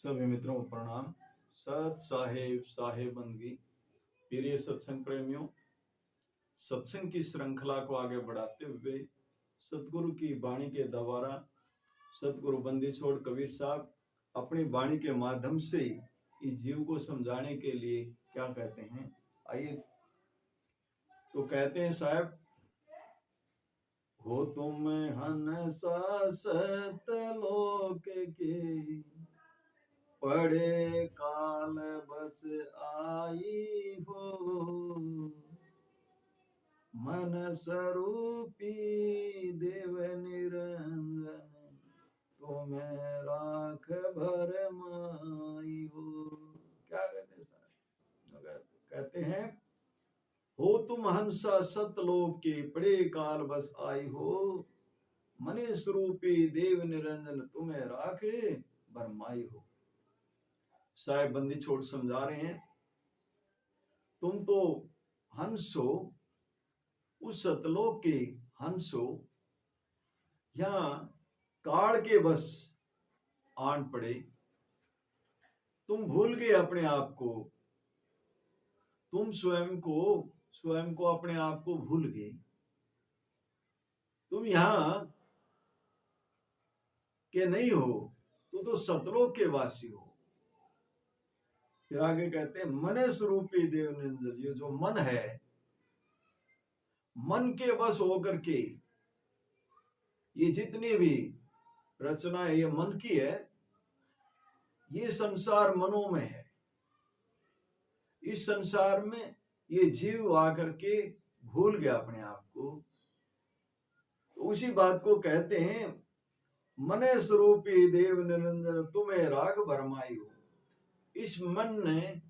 सभी मित्रों को प्रणाम। सत साहेब साहेब बंदगी प्रिय सत्संग प्रेमियों, सत्संग की श्रृंखला को आगे बढ़ाते हुए सतगुरु की वाणी के द्वारा सतगुरु बंदी छोड़ कबीर साहब अपनी वाणी के माध्यम से इस जीव को समझाने के लिए क्या कहते हैं, आइए। तो कहते हैं साहब, हो तुम हंसा सतलोक के, पड़े काल बस आई हो, मन स्वरूपी देव निरंजन, तुम्हें राख भर माई हो। क्या कहते हैं साहब? कहते हैं, हो तुम हंसा सतलोक के, पड़े काल बस आई हो, मन स्वरूपी देव निरंजन, तुम्हें राख भर माई हो। साहेब बंदी छोड़ समझा रहे हैं, तुम तो हंस हो, उस सतलोक के हंस हो, यहां काल के बस आन पड़े, तुम भूल गए अपने आप को, तुम स्वयं को अपने आप को भूल गए, तुम यहां के नहीं हो, तो सतलोक के वासी हो। फिर आगे कहते हैं, मन स्वरूपी देव निरंजन, ये जो मन है, मन के बस होकर के ये जितनी भी रचना है ये मन की है, ये संसार मनों में है। इस संसार में ये जीव आकर के भूल गया अपने आप को, तो उसी बात को कहते हैं, मन स्वरूपी देव निरंजन, तुम्हें राग भरमाई हो। इस मन ने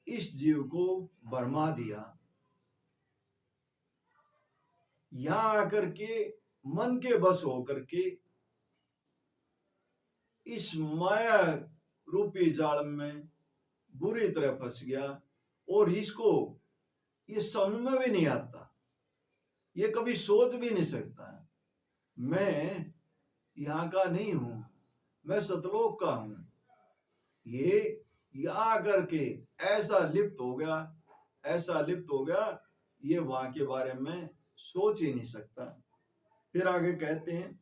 इस जीव को भरमा दिया, यहां आकर के मन के बस होकर के इस माया रूपी जाल में बुरी तरह फंस गया, और इसको ये समझ में भी नहीं आता, ये कभी सोच भी नहीं सकता मैं यहाँ का नहीं हूं, मैं सतलोक का हूं। ये यहाँ करके ऐसा लिप्त हो गया, ये वहां के बारे में सोच ही नहीं सकता। फिर आगे कहते हैं,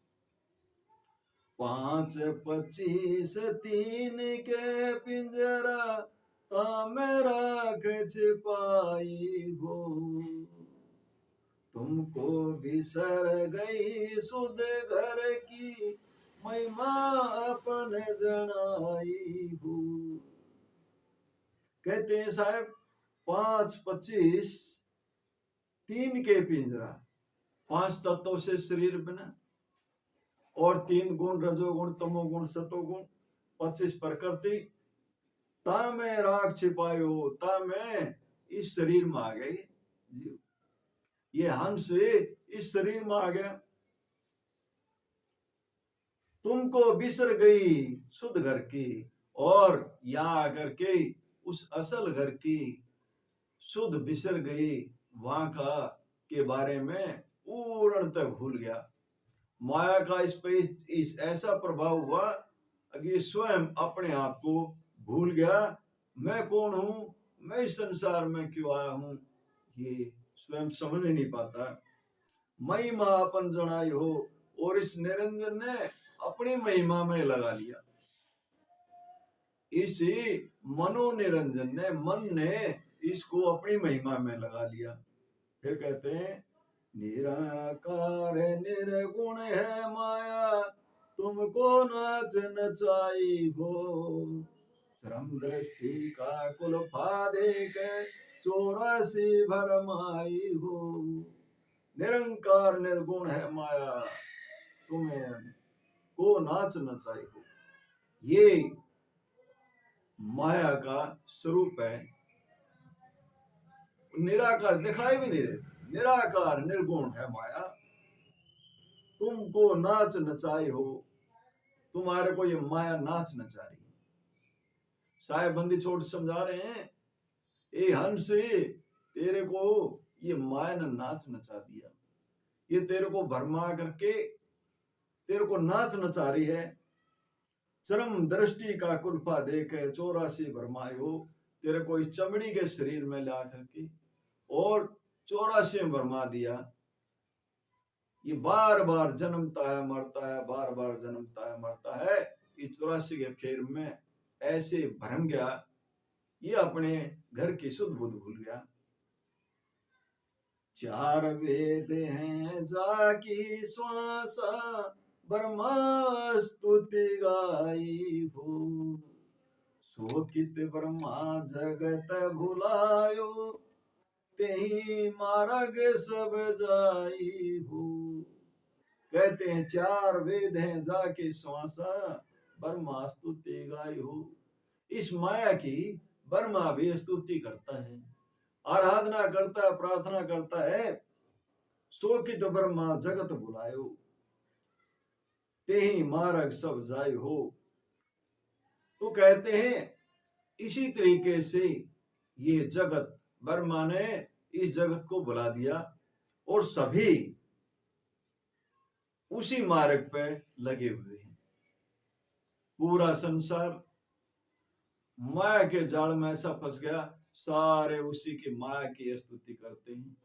5, 25, 3 के पिंजरा, ताम राख छिपाई हो, तुमको बिसर गई सुध घर की, महिमा अपन जनाई हो। कहते हैं साहब, 5, 25, 3 के पिंजरा, 5 तत्वों से शरीर बना, और 3 गुण, रजोगुण, तमोगुण, सतोगुण, 25 प्रकृति, ता में राख छिपायो, ता में इस शरीर में आ गई जीव, ये हंस इस शरीर में आ गया, तुमको बिसर गई शुद्ध घर की, और यहां आकर के उस असल घर की शुद्ध बिसर गई, वहां का के बारे में पूर्णतः भूल गया। माया का इस पे इस ऐसा प्रभाव हुआ कि स्वयं अपने आप को भूल गया, मैं कौन हूं, मैं इस संसार में क्यों आया हूं, ये स्वयं समझ ही नहीं पाता। महिमा अपन जनाई हो, और इस निरंजन ने अपनी महिमा में लगा लिया, इसी मनोनिरंजन ने, मन ने इसको अपनी महिमा में लगा लिया। फिर कहते हैं, निराकार निर्गुण है माया, तुमको नाच नचाई हो, श्रम दृष्टि का कुल फादे के, 84 भरमाई हो। निरंकार निर्गुण है माया, तुम्हें को नाच नचाई हो, ये माया का स्वरूप है, निराकार दिखाई भी नहीं देता, निराकार निर्गुण है माया, तुमको नाच नचाई हो, तुम्हारे को ये माया नाच नचा रही है। साहेब बंदी छोड़ समझा रहे हैं, ए हंस, तेरे को ये माया ने नाच नचा दिया, ये तेरे को भरमा करके तेरे को नाच नचा रही है, चरम दृष्टि का कुल्फा देके 84 भरमायो, तेरे को इस चमड़ी के शरीर में ला करके और 84 में भरमा दिया। ये बार बार जन्मता है मरता है, बार बार जन्मता है मरता है। ये 84 के फेर में ऐसे भरम गया, ये अपने घर की शुद्ध बुद्ध भूल गया। 4 वेद हैं जाकी श्वासा, ब्रह्मा स्तुति गाई हो। शोकित ब्रह्मा जगत भुलायो, तेहि मार्ग सब जाई हो। कहते हैं 4 वेद हैं जाके श्वासा, ब्रह्मा स्तुति गाई हो। इस माया की ब्रह्मा भी स्तुति करता है, आराधना करता है, प्रार्थना करता है। शोकित ब्रह्मा जगत भुलायो, तेहि मार्ग सब जाय हो। तो कहते हैं इसी तरीके से ये जगत, ब्रह्मा ने इस जगत को बुला दिया और सभी उसी मार्ग पे लगे हुए हैं। पूरा संसार माया के जाल में ऐसा फंस गया, सारे उसी की माया की स्तुति करते हैं,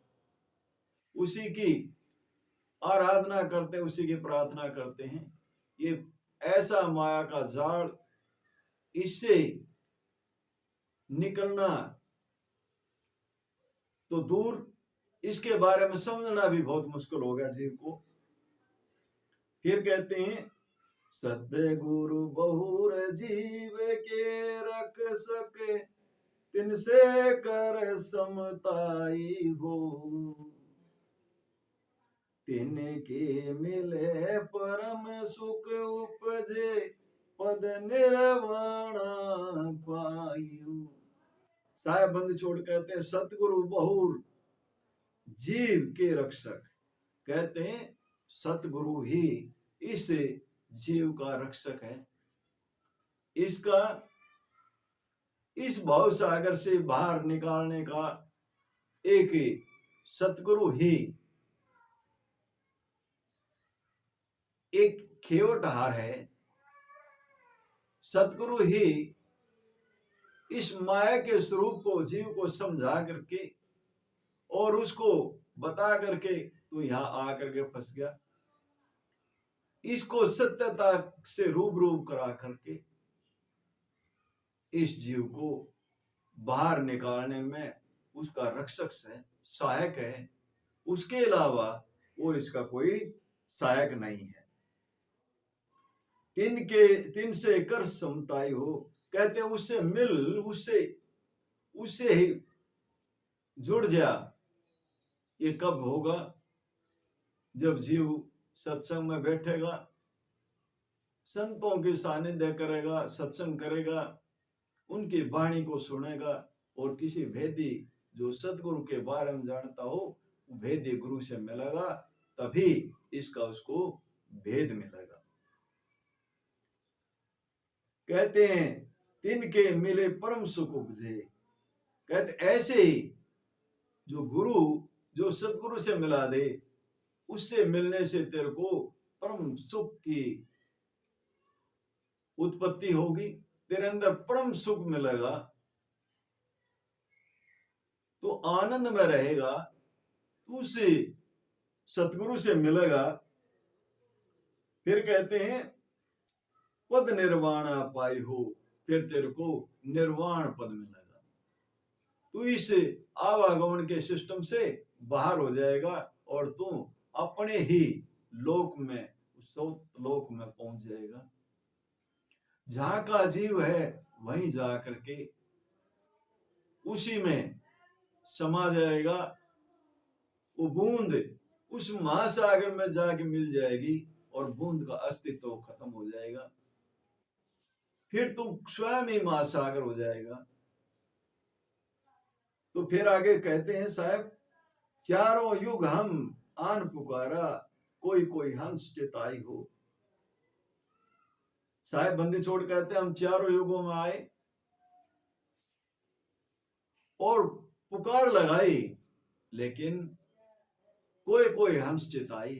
उसी की आराधना करते हैं, उसी की प्रार्थना करते हैं। ये ऐसा माया का जाल, इससे निकलना तो दूर, इसके बारे में समझना भी बहुत मुश्किल हो गया जीव को। फिर कहते हैं सतगुरु बहुर जीव के रख सके, तिनसे कर समताई हो। तिनके मिले परम सुख उपजे, पद निर्वाणा पायु। साहेब बंद छोड़ कहते हैं सतगुरु बहुर जीव के रक्षक। कहते हैं सतगुरु ही इस जीव का रक्षक है। इसका इस भव सागर से बाहर निकालने का एक सतगुरु ही एक खेवटहार है। सतगुरु ही इस माया के स्वरूप को जीव को समझा करके और उसको बता करके तू यहां आकर के फंस गया, इसको सत्यता से रूबरू करा करके इस जीव को बाहर निकालने में उसका रक्षक है, सहायक है। उसके अलावा और इसका कोई सहायक नहीं है। तिन से कर समताई हो। कहते हैं उससे मिल, उससे ही जुड़ जा। ये कब होगा? जब जीव सत्संग में बैठेगा, संतों की सानिध्य करेगा, सत्संग करेगा, उनकी वाणी को सुनेगा और किसी भेदी जो सतगुरु के बारे में जानता हो भेदी गुरु से मिलेगा, तभी इसका उसको भेद मिलेगा। कहते हैं तिनके मिले परम सुख उपजे। कहते ऐसे ही जो गुरु, जो सतगुरु से मिला दे, उससे मिलने से तेरे को परम सुख की उत्पत्ति होगी, तेरे अंदर परम सुख मिलेगा, तो आनंद में रहेगा, तू उसे सतगुरु से मिलेगा। फिर कहते हैं पद निर्वाण पाई हो, फिर तेरे को निर्वाण पद मिलेगा। तू इस आवागमन के सिस्टम से बाहर हो जाएगा और तू अपने ही लोक में, लोक में पहुंच जाएगा। जहां का जीव है वहीं जा करके उसी में समा जाएगा। वो बूंद उस महासागर में जाके मिल जाएगी और बूंद का अस्तित्व खत्म हो जाएगा। फिर तुम स्वयं ही महासागर हो जाएगा। तो फिर आगे कहते हैं साहब, चारों युग हम आन पुकारा, कोई कोई हंस चिताई हो। साहेब बंदी छोड़ कहते हैं हम चारों युगों में आए और पुकार लगाई, लेकिन कोई कोई हंस चिताई।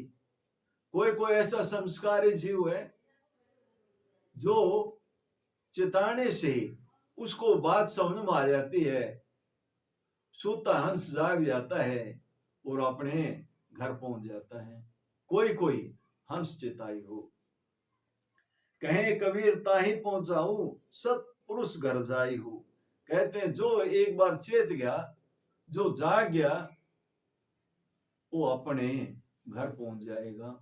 कोई कोई ऐसा संस्कारी जीव है जो चिताने से उसको बात समझ में आ जाती है, सोता हंस जाग जाता है और अपने घर पहुंच जाता है। कोई कोई हंस चिताई हो, कहे कबीर ताही पहुंचाऊ, सतपुरुष घर जाई हो। कहते हैं जो एक बार चेत गया, जो जाग गया, वो अपने घर पहुंच जाएगा।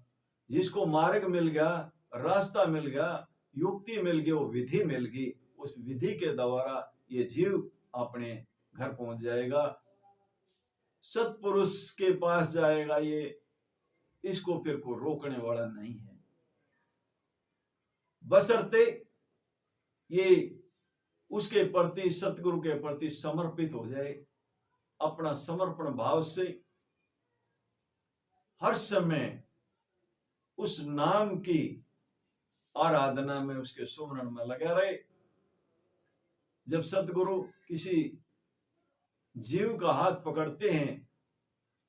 जिसको मार्ग मिल गया, रास्ता मिल गया, युक्ति मिल गई, वो विधि मिल गई, उस विधि के द्वारा ये जीव अपने घर पहुंच जाएगा, सतपुरुष के पास जाएगा। ये इसको फिर को रोकने वाला नहीं है, बशर्ते ये उसके प्रति, सतगुरु के प्रति समर्पित हो जाए, अपना समर्पण भाव से हर समय उस नाम की आराधना में, उसके सुमरण में लगा रहे। जब सतगुरु किसी जीव का हाथ पकड़ते हैं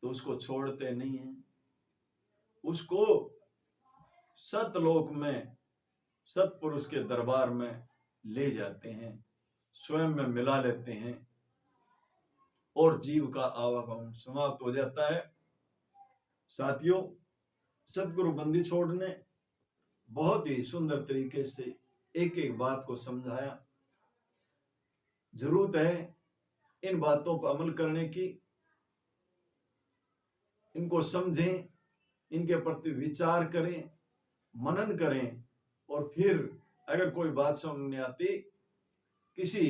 तो उसको छोड़ते नहीं हैं, उसको सतलोक में, सतपुरुष के दरबार में ले जाते हैं, स्वयं में मिला लेते हैं और जीव का आवागमन समाप्त हो जाता है। साथियों, सतगुरु बंदी छोड़ ने बहुत ही सुंदर तरीके से एक एक बात को समझाया। जरूरत है इन बातों पर अमल करने की, इनको समझें, इनके प्रति विचार करें, मनन करें, और फिर अगर कोई बात समझ नहीं आती, किसी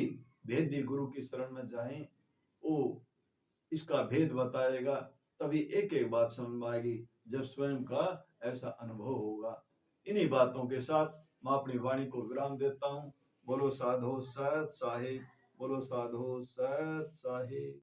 भेदी गुरु की शरण में जाएं, वो इसका भेद बताएगा, तभी एक एक बात समझ में आएगी जब स्वयं का ऐसा अनुभव होगा। इन्हीं बातों के साथ मैं अपनी वाणी को विराम देता हूँ। बोलो साधो सत साहिब, बोलो साधो सत साहिब।